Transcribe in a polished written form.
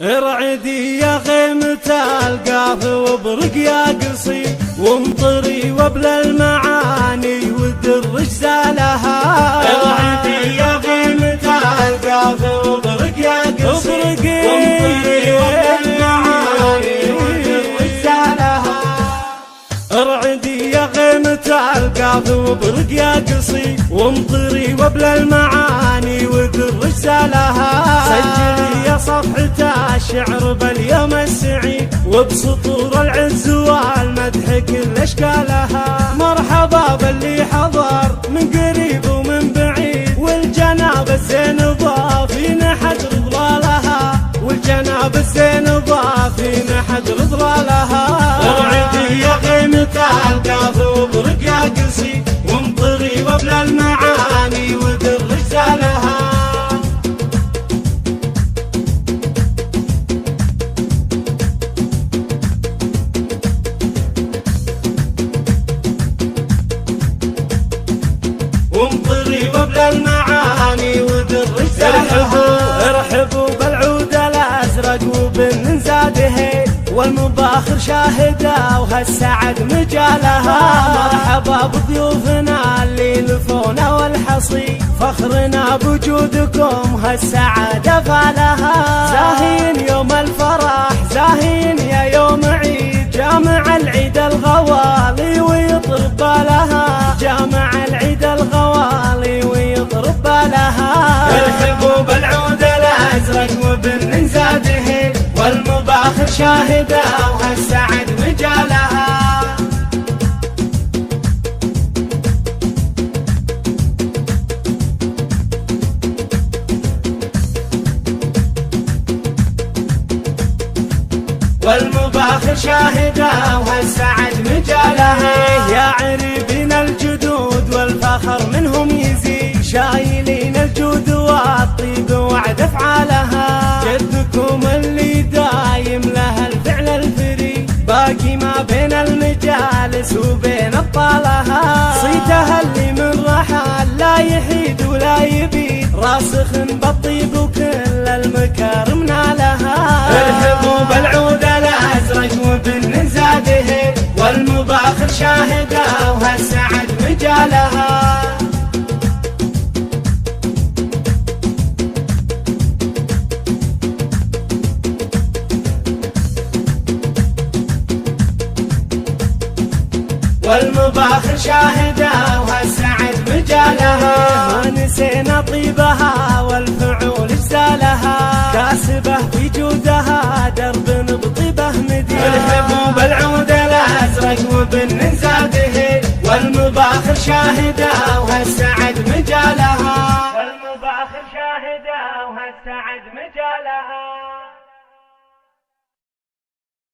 ارعدي يا خيمة القاف وابرق يا قصير وامطري وبلا المعاني والدرج زالها. ارعدي يا خيمة القاف وابرق يا قصير وامطري وبلا المعاني والدرج زالها. ارعدي يا خيمة القاف وابرق يا قصير وامطري وبلا المعاني والدرج زالها. سجلي يا صفحة الشعر باليوم السعيد وبسطور العز والمدح كل اشكالها. مرحبا باللي حضر من قريب ومن بعيد والجناب الزين ضافين حجر ظلالها والجناب الزين ضافين حجر ظلالها. ارعدي يا خيمة القاف وابرق يا قصير وامطري وبلا المعاني والدرج زالها. وامطري وبلا المعاني ودرج زالها. ارحبوا بالعود الازرق وبن زاده والمباخر شاهده وهالسعد مجالها. مرحبا بضيوفنا اللي لفونا والحصي فخرنا بوجودكم هالسعاده فالها. زاهين يوم الفرح زاهين يا يوم عيد جامع العيد الغوالي ويطرب بالها جامع العيد الغوالي ويطرب بالها. ارحبوا بالعود الازرق وبن زاده والمباخر شاهده وهالسعد مجالها. والمباخر شاهده وهالسعد مجالها. يا عريبين الجدود والفخر منهم يزيد شايلين الجود والطيب وعد افعالها. جدكم اللي دايم له الفعل الفريد باقي ما بين المجالس وبين ابطالها. صيتها اللي من رحال لا يحيد ولا يبيد راسخ بالطيب وكل المكارم نالها. ارحبوا بالعود الازرق وبن زاده والمباخر شاهده وهالسعد مجالها. والمباخر شاهده وهالسعد مجالها. ونسينا طيبها والفعول اجزالها كاسبه في جودها درب بطيبه مدينه. ارحبوا بالعود الازرق وبن زاده والمباخر شاهده وهالسعد مجالها. والمباخر شاهده وهالسعد مجالها.